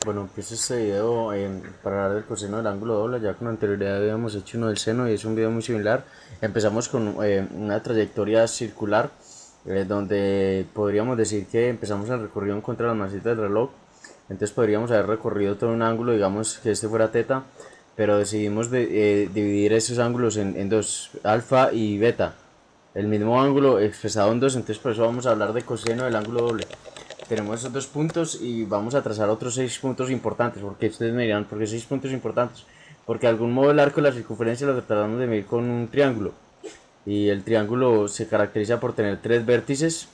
Bueno, empiezo este video para hablar del coseno del ángulo doble. Ya con anterioridad habíamos hecho uno del seno y es un video muy similar. Empezamos con una trayectoria circular, donde podríamos decir que empezamos el recorrido en contra de las masitas del reloj. Entonces podríamos haber recorrido todo un ángulo, digamos que este fuera teta, pero decidimos dividir esos ángulos en dos, alfa y beta. El mismo ángulo expresado en dos, entonces por eso vamos a hablar de coseno del ángulo doble. Tenemos esos dos puntos y vamos a trazar otros 6 puntos importantes. Porque ustedes me dirán, ¿por qué 6 puntos importantes? Porque de algún modo el arco de la circunferencia lo tratamos de medir con un triángulo. Y el triángulo se caracteriza por tener tres vértices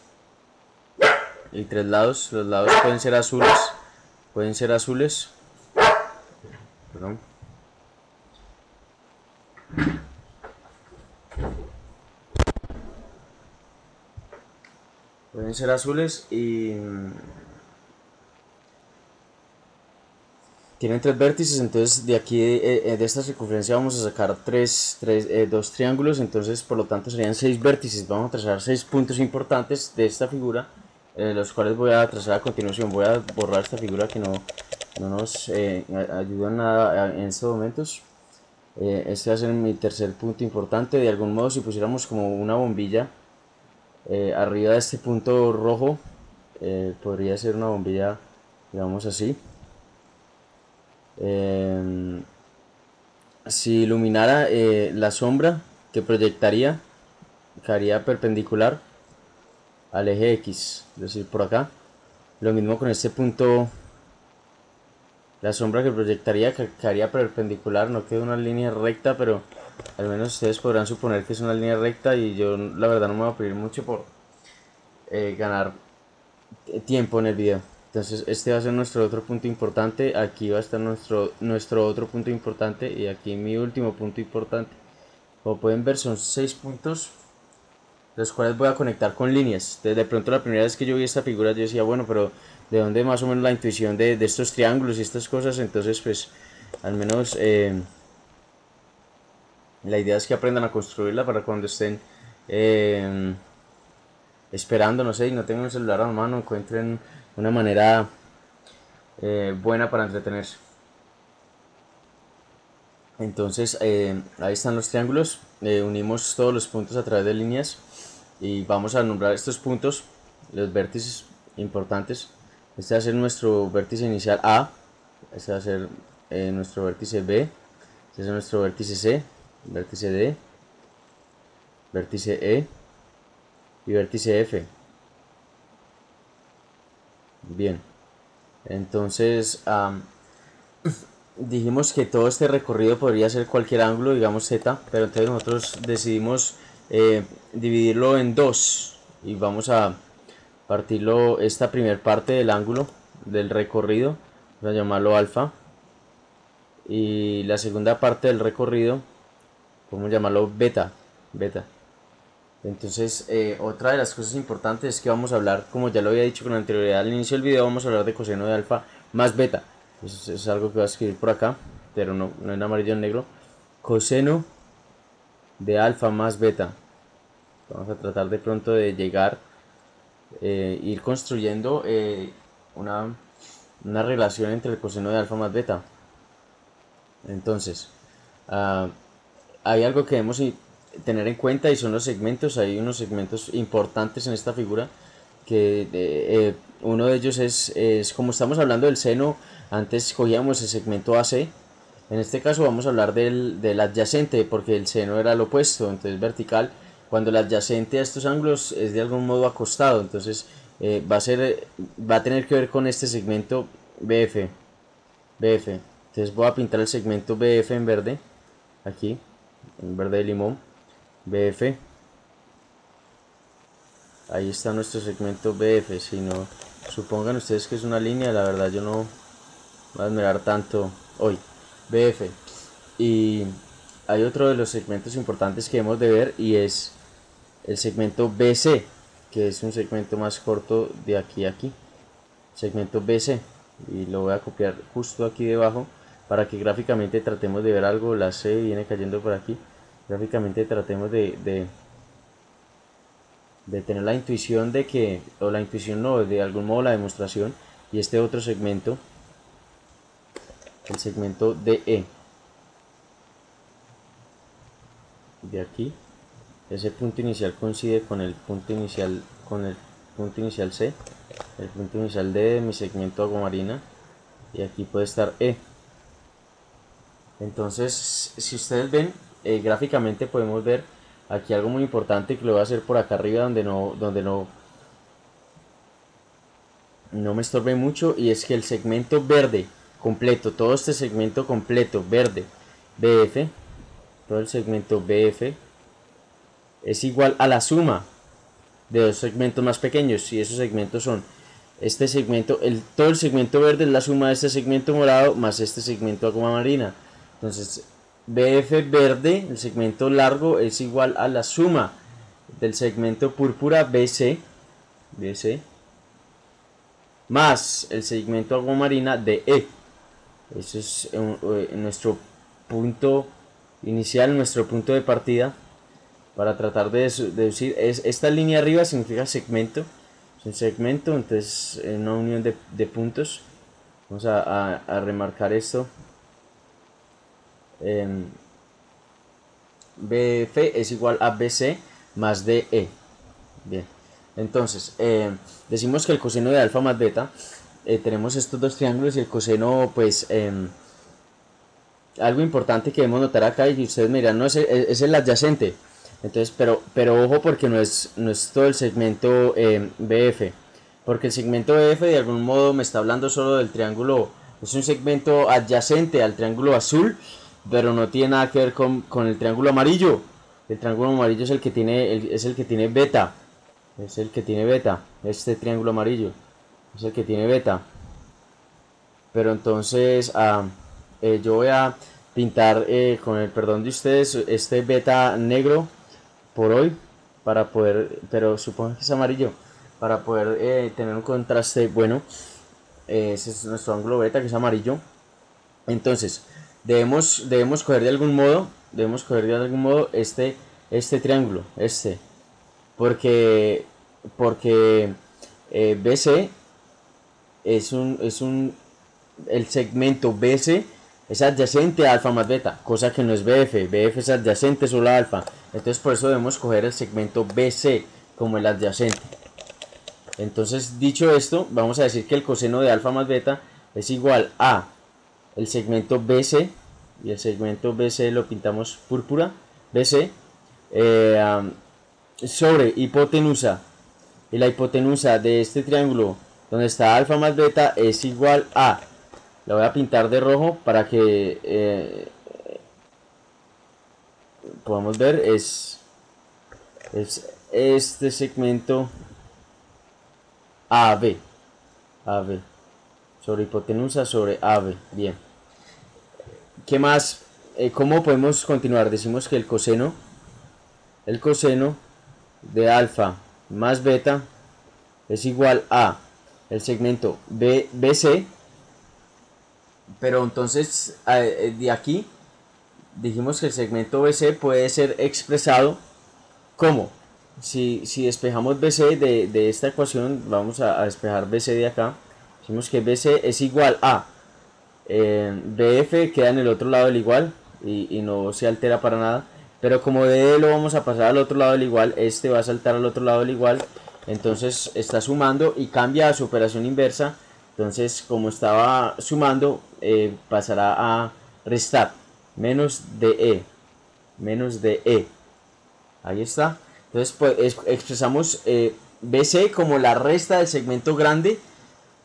y tres lados. Los lados pueden ser azules. Pueden ser azules. Perdón. Pueden ser azules y tienen tres vértices, entonces de aquí de esta circunferencia vamos a sacar dos triángulos, entonces por lo tanto serían 6 vértices. Vamos a trazar 6 puntos importantes de esta figura, los cuales voy a trazar a continuación. Voy a borrar esta figura que no nos ayuda en nada en estos momentos. Este va a ser mi tercer punto importante. De algún modo, si pusiéramos como una bombilla arriba de este punto rojo, podría ser una bombilla, digamos así. Eh, si iluminara la sombra que proyectaría, quedaría perpendicular al eje X, es decir, por acá. Lo mismo con este punto, la sombra que proyectaría quedaría perpendicular, no queda una línea recta, pero al menos ustedes podrán suponer que es una línea recta y yo la verdad no me voy a pedir mucho por ganar tiempo en el video. Entonces este va a ser nuestro otro punto importante, aquí va a estar nuestro otro punto importante y aquí mi último punto importante. Como pueden ver son 6 puntos, los cuales voy a conectar con líneas. De pronto la primera vez que yo vi esta figura yo decía, bueno, pero ¿de dónde más o menos la intuición de estos triángulos y estas cosas? Entonces pues al menos la idea es que aprendan a construirla para cuando estén eh, esperando, no sé, y no tengan un celular a la mano, encuentren una manera buena para entretenerse. Entonces ahí están los triángulos, unimos todos los puntos a través de líneas y vamos a nombrar estos puntos, los vértices importantes. Este va a ser nuestro vértice inicial A, este va a ser nuestro vértice B, este es nuestro vértice C, vértice D, vértice E y vértice F. Bien, entonces dijimos que todo este recorrido podría ser cualquier ángulo, digamos Z, pero entonces nosotros decidimos dividirlo en dos y vamos a partirlo, esta primer parte del ángulo del recorrido, vamos a llamarlo alfa, y la segunda parte del recorrido podemos llamarlo beta. Entonces otra de las cosas importantes es que vamos a hablar, como ya lo había dicho con anterioridad al inicio del video, vamos a hablar de coseno de alfa más beta. Eso es algo que voy a escribir por acá, pero no en amarillo, en negro. Coseno de alfa más beta. Vamos a tratar de pronto de llegar, ir construyendo una relación entre el coseno de alfa más beta. Entonces, uh, hay algo que debemos tener en cuenta y son los segmentos. Hay unos segmentos importantes en esta figura que uno de ellos es como estamos hablando del seno, antes cogíamos el segmento AC. En este caso vamos a hablar del adyacente porque el seno era lo opuesto, entonces vertical, cuando el adyacente a estos ángulos es de algún modo acostado, entonces va a tener que ver con este segmento BF. Entonces voy a pintar el segmento BF en verde, aquí, en verde de limón, BF. Ahí está nuestro segmento BF. Si no, supongan ustedes que es una línea, la verdad yo no voy a admirar tanto hoy. BF. Y hay otro de los segmentos importantes que hemos de ver y es el segmento BC, que es un segmento más corto de aquí a aquí. Segmento BC. Y lo voy a copiar justo aquí debajo para que gráficamente tratemos de ver algo. La C viene cayendo por aquí. Gráficamente tratemos de tener la intuición de que, o la intuición no, de algún modo la demostración, y este otro segmento el segmento DE. De aquí, ese punto inicial coincide con el punto inicial, C, el punto inicial D de mi segmento aguamarina, y aquí puede estar E. Entonces, si ustedes ven, gráficamente podemos ver aquí algo muy importante que lo voy a hacer por acá arriba donde no me estorbe mucho, y es que el segmento verde completo, todo este segmento completo verde BF, todo el segmento BF es igual a la suma de dos segmentos más pequeños, y esos segmentos son este segmento, todo el segmento verde es la suma de este segmento morado más este segmento aguamarina. Entonces BF verde, el segmento largo, es igual a la suma del segmento púrpura BC más el segmento aguamarina DE. Ese es nuestro punto inicial, nuestro punto de partida para tratar de deducir. Esta línea arriba significa segmento, es un segmento, entonces una unión de puntos. Vamos a remarcar esto. BF es igual a BC más DE. Bien, entonces decimos que el coseno de alfa más beta, tenemos estos dos triángulos, y el coseno, pues algo importante que debemos notar acá, y ustedes me dirán, no, es el adyacente. Entonces, pero ojo, porque no es todo el segmento BF, porque el segmento BF de algún modo me está hablando solo del triángulo, es un segmento adyacente al triángulo azul, pero no tiene nada que ver con el triángulo amarillo. El triángulo amarillo es el que tiene beta, es el que tiene beta, este triángulo amarillo es el que tiene beta. Pero entonces yo voy a pintar, con el perdón de ustedes, este beta negro por hoy, para poder, pero supongo que es amarillo, para poder tener un contraste bueno. Ese es nuestro ángulo beta, que es amarillo. Entonces debemos coger de algún modo, este triángulo, porque BC el segmento BC es adyacente a alfa más beta, cosa que no es BF. BF es adyacente solo a alfa, entonces por eso debemos coger el segmento BC como el adyacente. Entonces, dicho esto, vamos a decir que el coseno de alfa más beta es igual a el segmento BC, y el segmento BC lo pintamos púrpura, BC, sobre hipotenusa, y la hipotenusa de este triángulo donde está alfa más beta es igual a, la voy a pintar de rojo para que podamos ver, es este segmento AB, sobre hipotenusa sobre AB. Bien, ¿qué más? ¿Cómo podemos continuar? Decimos que el coseno de alfa más beta es igual a el segmento BC, pero entonces de aquí dijimos que el segmento BC puede ser expresado como, si despejamos BC de esta ecuación, vamos a despejar BC de acá, decimos que BC es igual a BF, queda en el otro lado del igual, y no se altera para nada, pero como DE lo vamos a pasar al otro lado del igual, este va a saltar al otro lado del igual, entonces está sumando y cambia a su operación inversa. Entonces, como estaba sumando, pasará a restar, menos de E. Ahí está. Entonces, pues expresamos BC como la resta del segmento grande.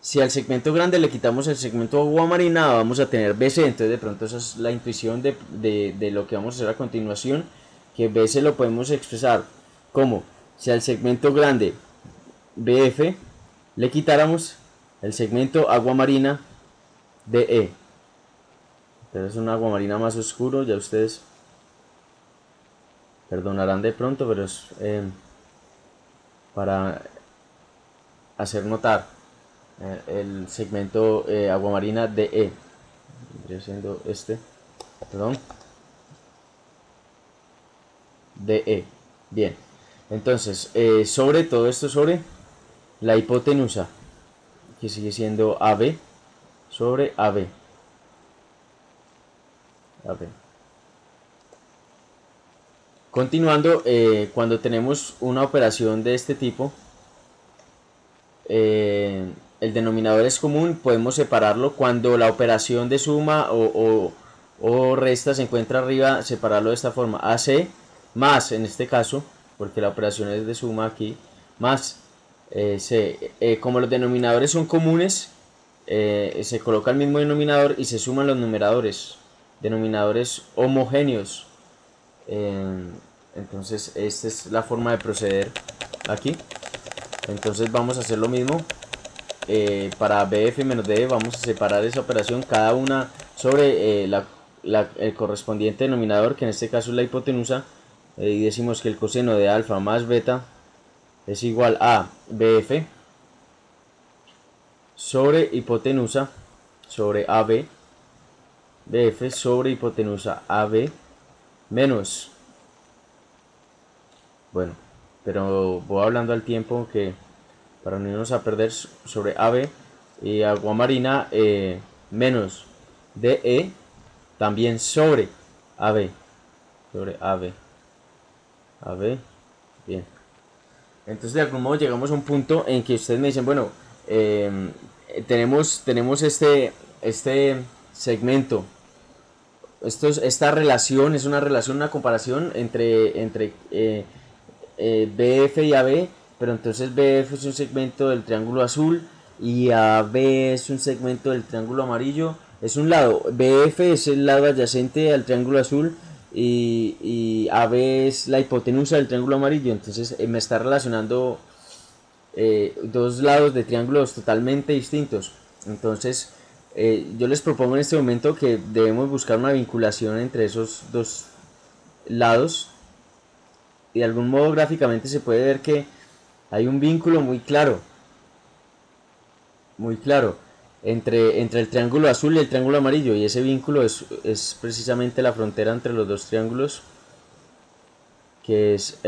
Si al segmento grande le quitamos el segmento aguamarina, vamos a tener BC. Entonces, de pronto esa es la intuición de lo que vamos a hacer a continuación, que BC lo podemos expresar como si al segmento grande BF le quitáramos el segmento aguamarina DE. Entonces es un aguamarina más oscuro, ya ustedes perdonarán de pronto, pero es para hacer notar el segmento aguamarina DE. Vendría siendo este, perdón, DE. Bien, entonces sobre todo esto, sobre la hipotenusa, que sigue siendo AB sobre AB. AB. Continuando, cuando tenemos una operación de este tipo, el denominador es común, podemos separarlo. Cuando la operación de suma o resta se encuentra arriba, separarlo de esta forma: AC más, en este caso, porque la operación es de suma aquí, más C. Como los denominadores son comunes, se coloca el mismo denominador y se suman los numeradores, denominadores homogéneos. Entonces esta es la forma de proceder aquí. Entonces vamos a hacer lo mismo. Para BF menos DE vamos a separar esa operación cada una sobre el correspondiente denominador, que en este caso es la hipotenusa, y decimos que el coseno de alfa más beta es igual a BF sobre hipotenusa sobre AB, BF sobre hipotenusa AB menos, bueno, pero voy hablando al tiempo que para no irnos a perder, sobre AB y agua marina menos DE también sobre AB, sobre AB, AB, bien. Entonces de algún modo llegamos a un punto en que ustedes me dicen, bueno, tenemos este segmento. Esta relación es una relación, una comparación entre BF y AB, pero entonces BF es un segmento del triángulo azul y AB es un segmento del triángulo amarillo. Es un lado, BF es el lado adyacente al triángulo azul y AB es la hipotenusa del triángulo amarillo. Entonces me está relacionando dos lados de triángulos totalmente distintos. Entonces yo les propongo en este momento que debemos buscar una vinculación entre esos dos lados, y de algún modo gráficamente se puede ver que hay un vínculo muy claro entre el triángulo azul y el triángulo amarillo, y ese vínculo es precisamente la frontera entre los dos triángulos, que es,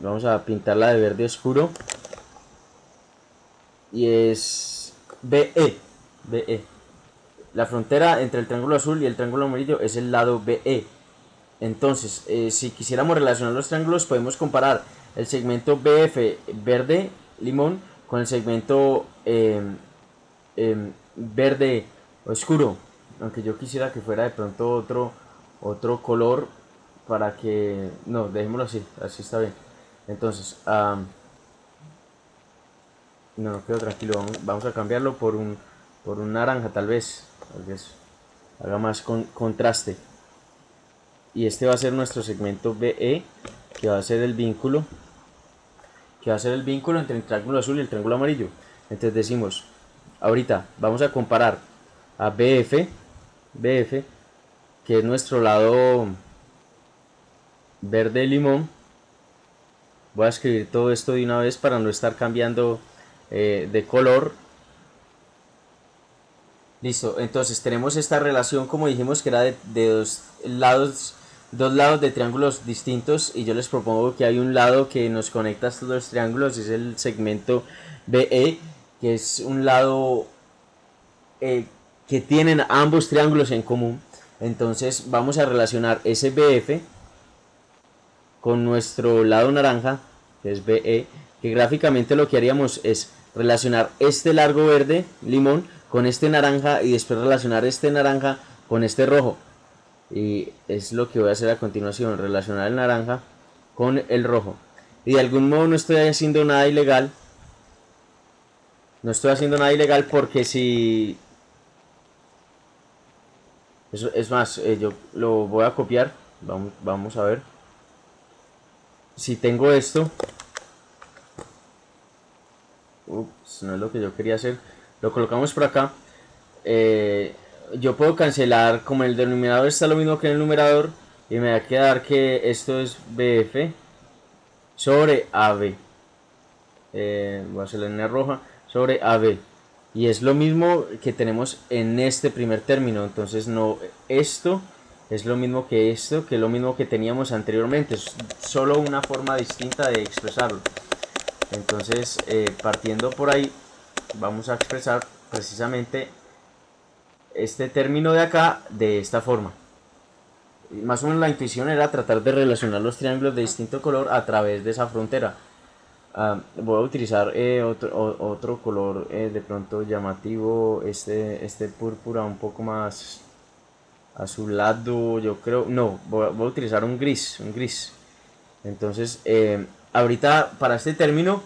vamos a pintarla de verde oscuro, y es BE. La frontera entre el triángulo azul y el triángulo amarillo es el lado BE. Entonces, si quisiéramos relacionar los triángulos, podemos comparar el segmento BF verde limón con el segmento verde oscuro, aunque yo quisiera que fuera de pronto otro color, para que no, dejémoslo así, así está bien. Entonces no quedo tranquilo, vamos a cambiarlo por un naranja, tal vez haga más contraste. Y este va a ser nuestro segmento BE, que va a ser el vínculo entre el triángulo azul y el triángulo amarillo. Entonces decimos, ahorita vamos a comparar a BF, que es nuestro lado verde limón. Voy a escribir todo esto de una vez para no estar cambiando de color. Listo, entonces tenemos esta relación, como dijimos, que era de dos lados de triángulos distintos, y yo les propongo que hay un lado que nos conecta a estos dos triángulos, es el segmento BE, que es un lado que tienen ambos triángulos en común. Entonces vamos a relacionar ese BF con nuestro lado naranja, que es BE, que gráficamente lo que haríamos es relacionar este largo verde limón con este naranja, y después relacionar este naranja con este rojo. Y es lo que voy a hacer a continuación, relacionar el naranja con el rojo. Y de algún modo no estoy haciendo nada ilegal. Porque si... Eso, es más, yo lo voy a copiar. Vamos a ver. Si tengo esto... Ups, no es lo que yo quería hacer. Lo colocamos por acá. Yo puedo cancelar, como el denominador está lo mismo que en el numerador, y me va a quedar que esto es BF sobre AB. Voy a hacer la línea roja sobre AB, y es lo mismo que tenemos en este primer término. Entonces no, esto es lo mismo que esto, que es lo mismo que teníamos anteriormente, es solo una forma distinta de expresarlo. Entonces partiendo por ahí, vamos a expresar precisamente este término de acá de esta forma. Más o menos la intuición era tratar de relacionar los triángulos de distinto color a través de esa frontera. Voy a utilizar otro color de pronto llamativo, este púrpura un poco más azulado, yo creo. No, voy a utilizar un gris. Entonces, ahorita para este término,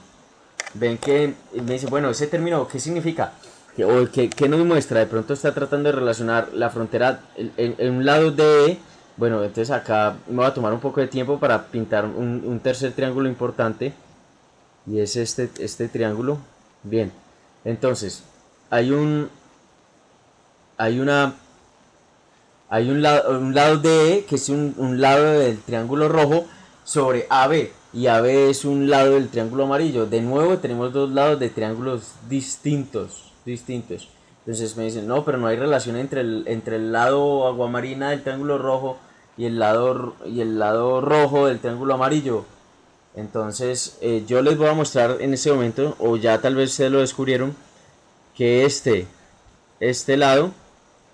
ven que me dice, bueno, ese término, ¿qué significa? ¿Qué nos muestra? De pronto está tratando de relacionar la frontera en un lado de E. Bueno, entonces acá me voy a tomar un poco de tiempo para pintar un tercer triángulo importante. Y es este triángulo. Bien, entonces, hay un, hay una, hay un lado de E, que es un lado del triángulo rojo, sobre AB. Y AB es un lado del triángulo amarillo. De nuevo tenemos dos lados de triángulos distintos. Entonces me dicen, no, pero no hay relación entre el lado aguamarina del triángulo rojo y el lado rojo del triángulo amarillo. Entonces yo les voy a mostrar en este momento, o ya tal vez ustedes lo descubrieron, que este lado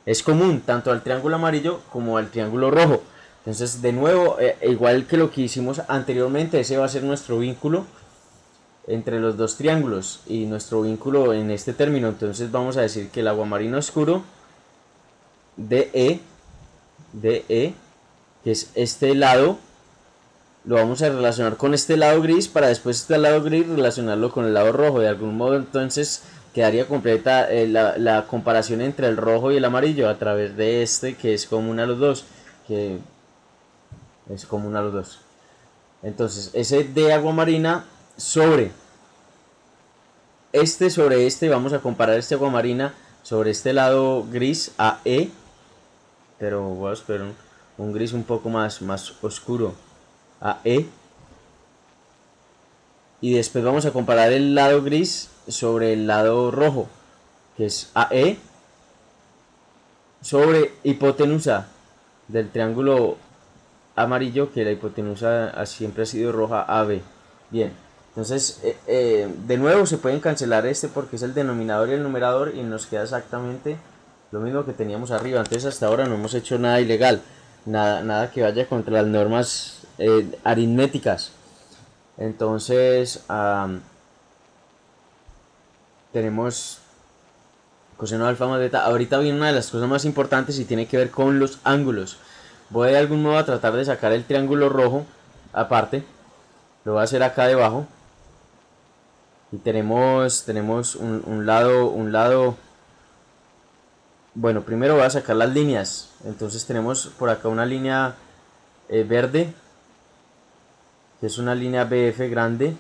es común tanto al triángulo amarillo como al triángulo rojo. Entonces, de nuevo, igual que lo que hicimos anteriormente, ese va a ser nuestro vínculo entre los dos triángulos y nuestro vínculo en este término. Entonces vamos a decir que el aguamarino oscuro DE, DE, que es este lado, lo vamos a relacionar con este lado gris para después este lado gris relacionarlo con el lado rojo. De algún modo entonces quedaría completa la comparación entre el rojo y el amarillo a través de este que es común a los dos. Que es común a los dos. Entonces ese de agua marina sobre este, vamos a comparar este agua marina sobre este lado gris a E. Pero voy a esperar un gris un poco más oscuro a E. Y después vamos a comparar el lado gris sobre el lado rojo, que es AE, sobre hipotenusa del triángulo amarillo, que la hipotenusa siempre ha sido roja, AB. Bien, entonces de nuevo se pueden cancelar este porque es el denominador y el numerador y nos queda exactamente lo mismo que teníamos arriba. Entonces hasta ahora no hemos hecho nada ilegal, nada que vaya contra las normas aritméticas. Entonces tenemos coseno de alfa más beta. Ahorita viene una de las cosas más importantes y tiene que ver con los ángulos. Voy de algún modo a tratar de sacar el triángulo rojo aparte. Lo voy a hacer acá debajo. Y tenemos un lado. Bueno, primero voy a sacar las líneas. Entonces tenemos por acá una línea verde, que es una línea BF grande.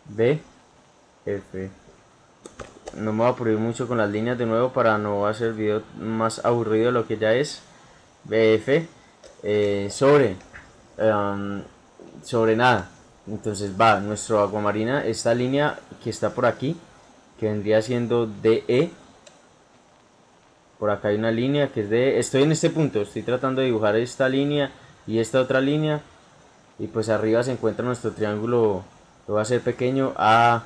BF. No me voy a apurar mucho con las líneas de nuevo para no hacer el video más aburrido de lo que ya es. BF sobre nada. Entonces va nuestro aguamarina, esta línea que está por aquí, que vendría siendo DE. Por acá hay una línea que es de... Estoy en este punto, estoy tratando de dibujar esta línea y esta otra línea. Y pues arriba se encuentra nuestro triángulo, lo voy a hacer pequeño, A.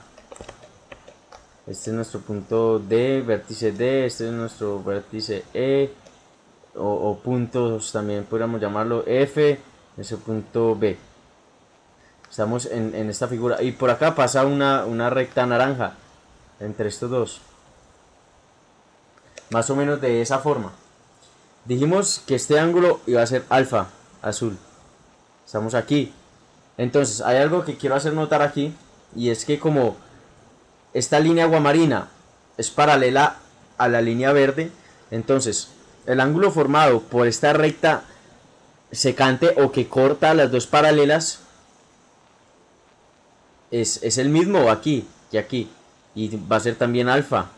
Este es nuestro punto D, vértice D, este es nuestro vértice E, o puntos también podríamos llamarlo F, ese punto B. Estamos en esta figura y por acá pasa una recta naranja entre estos dos. Más o menos de esa forma. Dijimos que este ángulo iba a ser alfa, azul. Estamos aquí. Entonces hay algo que quiero hacer notar aquí y es que como esta línea aguamarina es paralela a la línea verde, entonces el ángulo formado por esta recta secante o que corta las dos paralelas es el mismo aquí y aquí, y va a ser también alfa.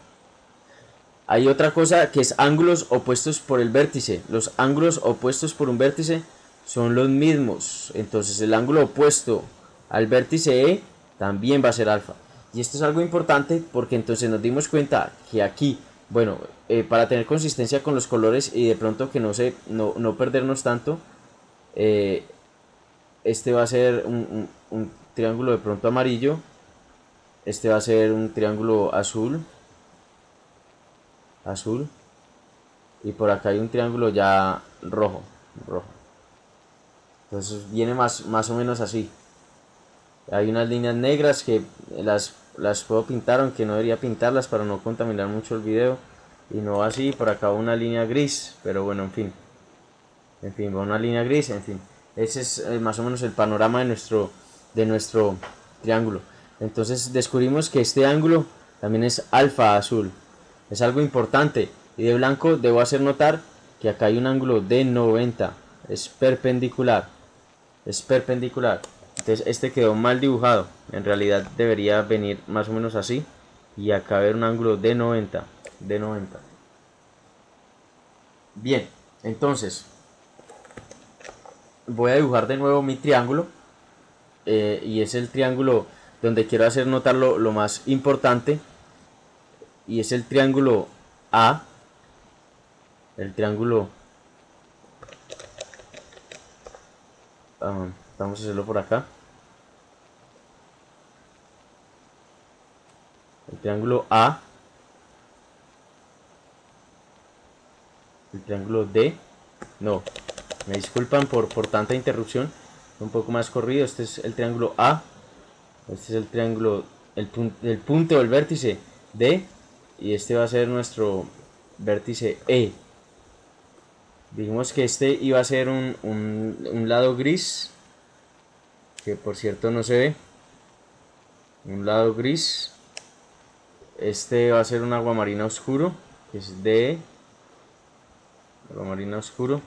Hay otra cosa que es ángulos opuestos por el vértice. Los ángulos opuestos por un vértice son los mismos, entonces el ángulo opuesto al vértice E también va a ser alfa. Y esto es algo importante porque entonces nos dimos cuenta que aquí, bueno, para tener consistencia con los colores y de pronto que no perdernos tanto, este va a ser un triángulo de pronto amarillo, este va a ser un triángulo azul, y por acá hay un triángulo ya rojo. rojo. Entonces viene más o menos así. Hay unas líneas negras que las puedo pintar, aunque no debería pintarlas para no contaminar mucho el video. Y no así, por acá una línea gris, pero bueno, en fin, va una línea gris, en fin. Ese es más o menos el panorama de nuestro triángulo. Entonces descubrimos que este ángulo también es alfa azul. Es algo importante. Y de blanco debo hacer notar que acá hay un ángulo de 90. Es perpendicular. Es perpendicular. Entonces este quedó mal dibujado. En realidad debería venir más o menos así. Y acá haber un ángulo de 90. De 90. Bien, entonces voy a dibujar de nuevo mi triángulo. Y es el triángulo donde quiero hacer notar lo más importante. Y es el triángulo A. El triángulo... vamos a hacerlo por acá. El triángulo A. El triángulo D. No, me disculpan por tanta interrupción. Un poco más corrido. Este es el triángulo A. Este es el triángulo, el punto del vértice D. Y este va a ser nuestro vértice E. Dijimos que este iba a ser un lado gris, que por cierto no se ve. Un lado gris. Este va a ser un aguamarina oscuro, que es D. Aguamarina oscuro.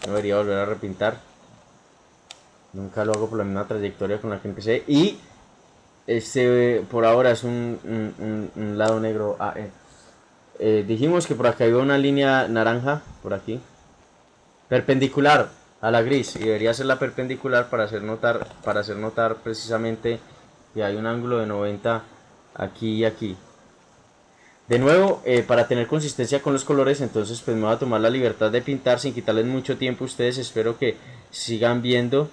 No debería volver a repintar. Nunca lo hago por la misma trayectoria con la que empecé. Y este por ahora es un lado negro AE. Dijimos que por acá iba una línea naranja, por aquí, perpendicular a la gris, y debería ser la perpendicular para hacer notar precisamente que hay un ángulo de 90 aquí y aquí. De nuevo, para tener consistencia con los colores, entonces pues me voy a tomar la libertad de pintar sin quitarles mucho tiempo a ustedes. Espero que sigan viendo.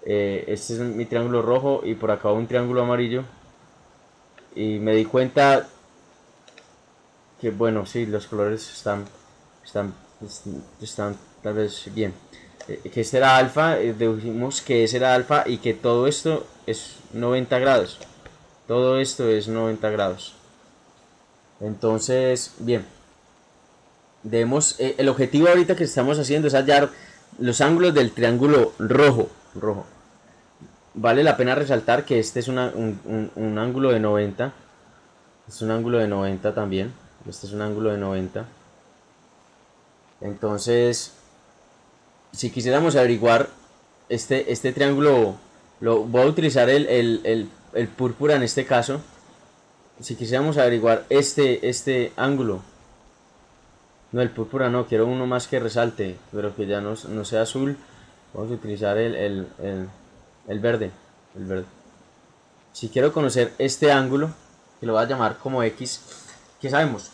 Este es mi triángulo rojo y por acá un triángulo amarillo. Y me di cuenta que bueno, sí, los colores están tal vez bien. Que este era alfa, dijimos que ese era alfa y que todo esto es 90 grados. Todo esto es 90 grados. Entonces, bien. El objetivo ahorita que estamos haciendo es hallar los ángulos del triángulo rojo. Vale la pena resaltar que este es un ángulo de 90. Es un ángulo de 90 también. Este es un ángulo de 90. Entonces, si quisiéramos averiguar este triángulo, voy a utilizar el púrpura en este caso. Si quisiéramos averiguar este ángulo, no, el púrpura no, quiero uno más que resalte, pero que ya no sea azul. Vamos a utilizar el verde. El verde. Si quiero conocer este ángulo, que lo voy a llamar como X, ¿qué sabemos?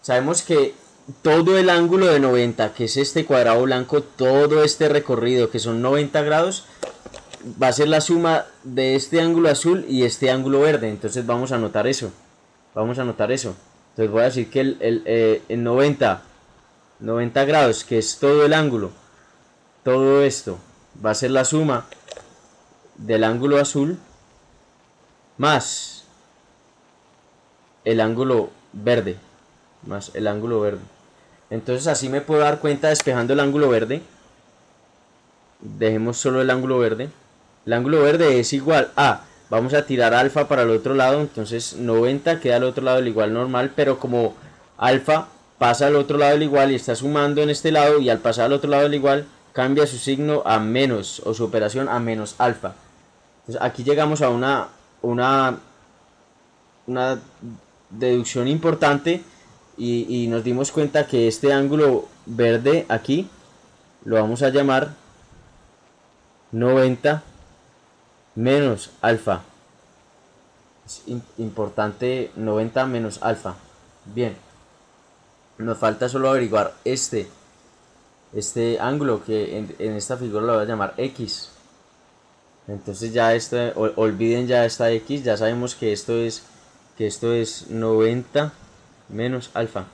Sabemos que todo el ángulo de 90, que es este cuadrado blanco, todo este recorrido, que son 90 grados, va a ser la suma de este ángulo azul y este ángulo verde. Entonces vamos a anotar eso. Vamos a anotar eso. Entonces voy a decir que el 90 grados, que es todo el ángulo, todo esto, va a ser la suma del ángulo azul más el ángulo verde. Más el ángulo verde. Entonces así me puedo dar cuenta despejando el ángulo verde. Dejemos solo el ángulo verde. El ángulo verde es igual a, vamos a tirar alfa para el otro lado, entonces 90 queda al otro lado del igual normal, pero como alfa pasa al otro lado del igual y está sumando en este lado, y al pasar al otro lado del igual cambia su signo a menos, o su operación a menos alfa. Entonces aquí llegamos a una deducción importante, y nos dimos cuenta que este ángulo verde aquí lo vamos a llamar 90 menos alfa. Es importante, 90 menos alfa. Bien, nos falta solo averiguar este ángulo, que en esta figura lo voy a llamar X. Entonces ya olviden ya esta X, ya sabemos que esto es 90 menos alfa.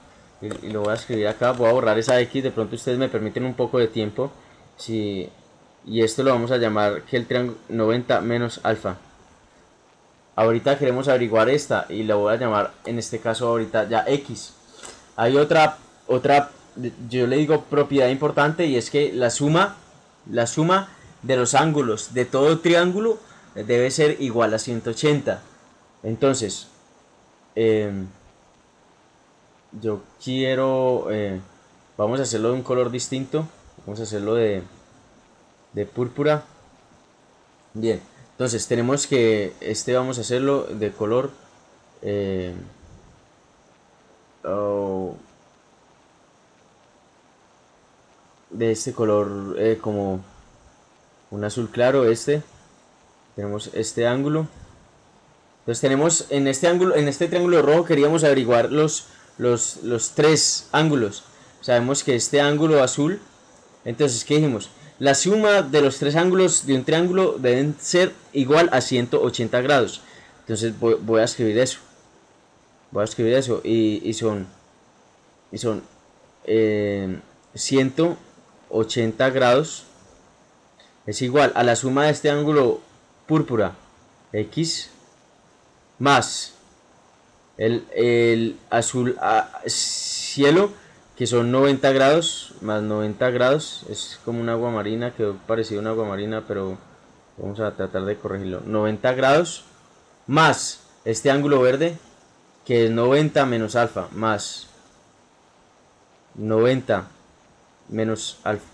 y lo voy a escribir acá. Voy a borrar esa X, de pronto ustedes me permiten un poco de tiempo. Si, y esto lo vamos a llamar que el triángulo 90 menos alfa. Ahorita queremos averiguar esta y la voy a llamar en este caso ahorita ya X. Hay otra, yo le digo propiedad importante, y es que la suma de los ángulos de todo triángulo debe ser igual a 180. Entonces, eh, yo quiero, vamos a hacerlo de un color distinto, vamos a hacerlo de púrpura. Bien, entonces tenemos que vamos a hacerlo de color eh, oh, de este color como un azul claro. Tenemos este ángulo. Entonces tenemos en este ángulo, en este triángulo rojo queríamos averiguar los tres ángulos. Sabemos que este ángulo azul, entonces ¿qué dijimos? La suma de los tres ángulos de un triángulo deben ser igual a 180 grados. Entonces voy a escribir eso. Voy a escribir eso y son 180 grados es igual a la suma de este ángulo púrpura X más el azul cielo, que son 90 grados, más 90 grados, es como un agua marina, que parecido a una agua marina, pero vamos a tratar de corregirlo. 90 grados más este ángulo verde, que es 90 menos alfa, más 90 menos alfa.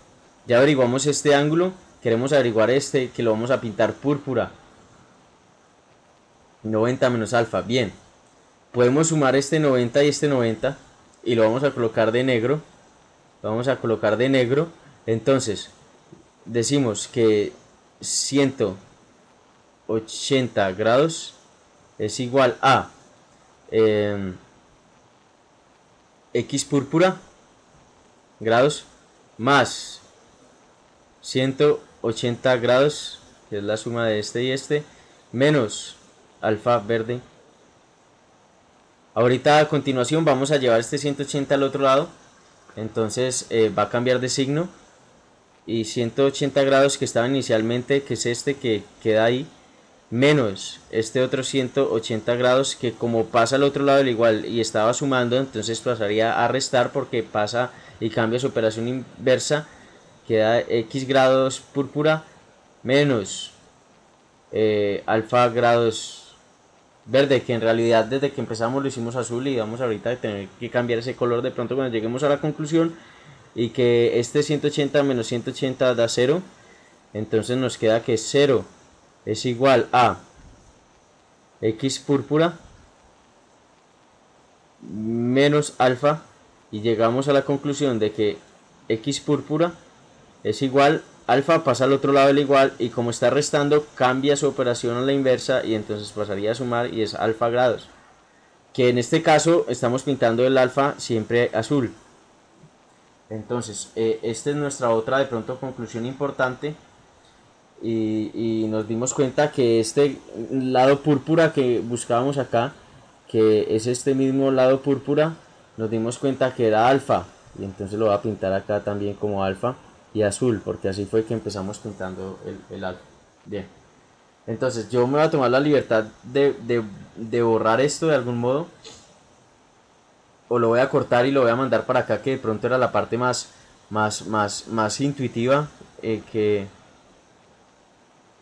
Ya averiguamos este ángulo, queremos averiguar este, que lo vamos a pintar púrpura. 90 menos alfa, bien. Podemos sumar este 90 y este 90 y lo vamos a colocar de negro. Lo vamos a colocar de negro. Entonces, decimos que 180 grados es igual a X púrpura grados más 180 grados, que es la suma de este y este, menos alfa verde. Ahorita a continuación vamos a llevar este 180 al otro lado, entonces va a cambiar de signo, y 180 grados que estaba inicialmente, que es este que queda ahí, menos este otro 180 grados que, como pasa al otro lado del igual y estaba sumando, entonces pasaría a restar porque pasa y cambia su operación inversa. Queda X grados púrpura menos alfa grados verde, que en realidad desde que empezamos lo hicimos azul, y vamos ahorita a tener que cambiar ese color de pronto cuando lleguemos a la conclusión, y que este 180 menos 180 da 0. Entonces nos queda que 0 es igual a X púrpura menos alfa, y llegamos a la conclusión de que X púrpura es igual, alfa pasa al otro lado del igual, y como está restando cambia su operación a la inversa, y entonces pasaría a sumar y es alfa grados, que en este caso estamos pintando el alfa siempre azul. Entonces esta es nuestra otra de pronto conclusión importante, y nos dimos cuenta que este lado púrpura que buscábamos acá, que es este mismo lado púrpura, nos dimos cuenta que era alfa, y entonces lo voy a pintar acá también como alfa y azul, porque así fue que empezamos pintando el alfa. Bien, entonces yo me voy a tomar la libertad de borrar esto de algún modo, o lo voy a cortar y lo voy a mandar para acá, que de pronto era la parte más intuitiva, que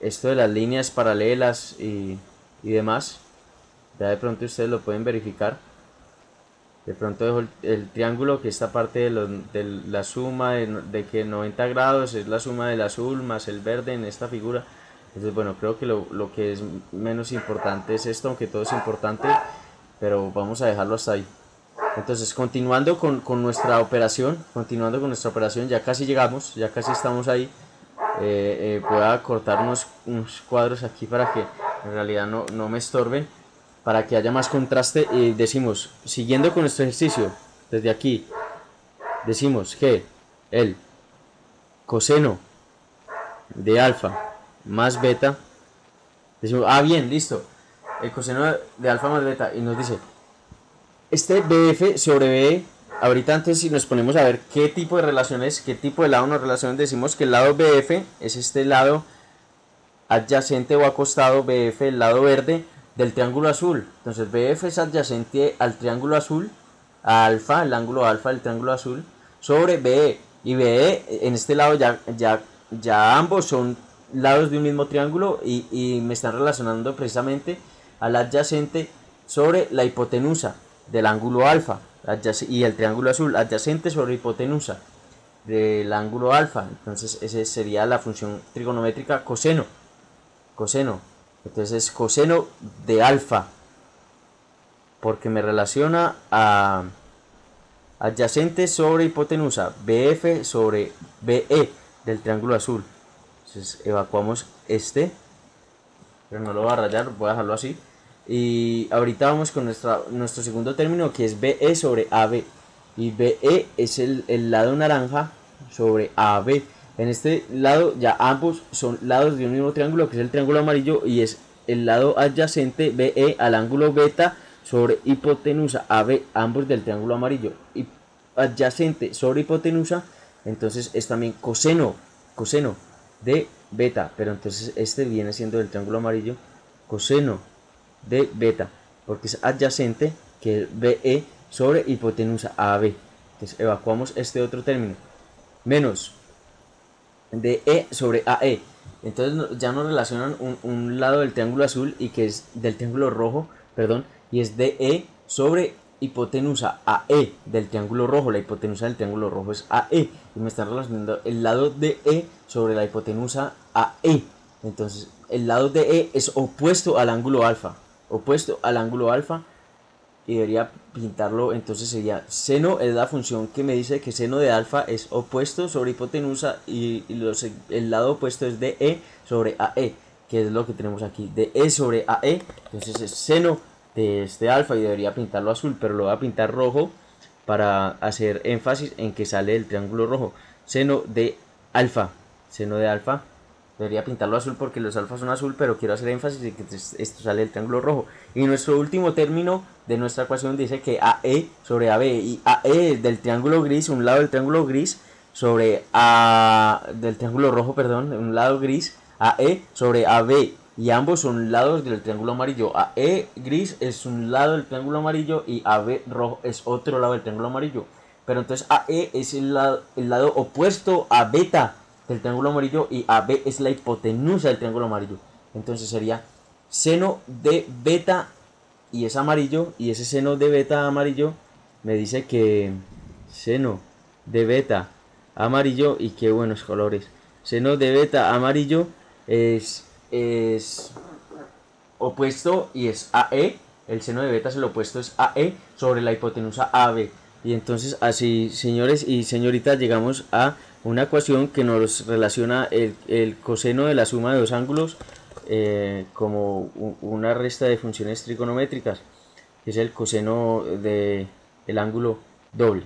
esto de las líneas paralelas y demás. Ya de pronto ustedes lo pueden verificar. De pronto dejo el triángulo, que esta parte de la suma de que 90 grados es la suma del azul más el verde en esta figura. Entonces bueno, creo que lo que es menos importante es esto, aunque todo es importante, pero vamos a dejarlo hasta ahí. Entonces continuando con nuestra operación, ya casi llegamos, ya casi estamos ahí. Voy a cortar unos cuadros aquí para que en realidad no me estorben, para que haya más contraste. Y decimos, siguiendo con nuestro ejercicio, desde aquí decimos que el coseno de alfa más beta, decimos, bien, listo, el coseno de alfa más beta, y nos dice, este BF sobre BE ahorita antes si nos ponemos a ver qué tipo de relaciones, qué tipo de lado nos relacionan, decimos que el lado BF es este lado adyacente o acostado, BF, el lado verde del triángulo azul. Entonces BF es adyacente al triángulo azul, a alfa, el ángulo alfa del triángulo azul, sobre BE. Y BE en este lado ya ambos son lados de un mismo triángulo y me están relacionando precisamente al adyacente sobre la hipotenusa del ángulo alfa y el triángulo azul adyacente sobre hipotenusa del ángulo alfa. Entonces esa sería la función trigonométrica coseno. Entonces es coseno de alfa, porque me relaciona a adyacente sobre hipotenusa, BF sobre BE del triángulo azul. Entonces evacuamos este, pero no lo voy a rayar, voy a dejarlo así. Y ahorita vamos con nuestro segundo término, que es BE sobre AB. Y BE es el lado naranja sobre AB. En este lado ya ambos son lados de un mismo triángulo, que es el triángulo amarillo, y es el lado adyacente BE al ángulo beta sobre hipotenusa AB, ambos del triángulo amarillo. Y adyacente sobre hipotenusa, entonces es también coseno de beta, pero entonces este viene siendo del triángulo amarillo coseno de beta, porque es adyacente que es BE sobre hipotenusa AB. Entonces evacuamos este otro término, menos de E sobre AE. Entonces ya nos relacionan un lado del triángulo azul y que es del triángulo rojo, perdón, y es DE sobre hipotenusa AE del triángulo rojo. La hipotenusa del triángulo rojo es AE y me están relacionando el lado de E sobre la hipotenusa AE. Entonces el lado de E es opuesto al ángulo alfa, y debería pintarlo. Entonces sería seno, es la función que me dice que seno de alfa es opuesto sobre hipotenusa y el lado opuesto es de E sobre AE, que es lo que tenemos aquí, de E sobre AE. Entonces es seno de este alfa y debería pintarlo azul, pero lo voy a pintar rojo para hacer énfasis en que sale el triángulo rojo. Seno de alfa, debería pintarlo azul porque los alfas son azul, pero quiero hacer énfasis en que esto sale del triángulo rojo. Y nuestro último término de nuestra ecuación dice que AE sobre AB, y AE del triángulo gris, un lado del triángulo gris, sobre A del triángulo rojo, perdón, un lado gris, AE sobre AB, y ambos son lados del triángulo amarillo. AE gris es un lado del triángulo amarillo y AB rojo es otro lado del triángulo amarillo. Pero entonces AE es el lado opuesto a beta del triángulo amarillo y AB es la hipotenusa del triángulo amarillo. Entonces sería seno de beta y es amarillo, y ese seno de beta amarillo me dice que seno de beta amarillo, y qué buenos colores, seno de beta amarillo es opuesto y es AE, el seno de beta es el opuesto, es AE sobre la hipotenusa AB. Y entonces así, señores y señoritas, llegamos a una ecuación que nos relaciona el coseno de la suma de dos ángulos como una resta de funciones trigonométricas, que es el coseno del ángulo doble.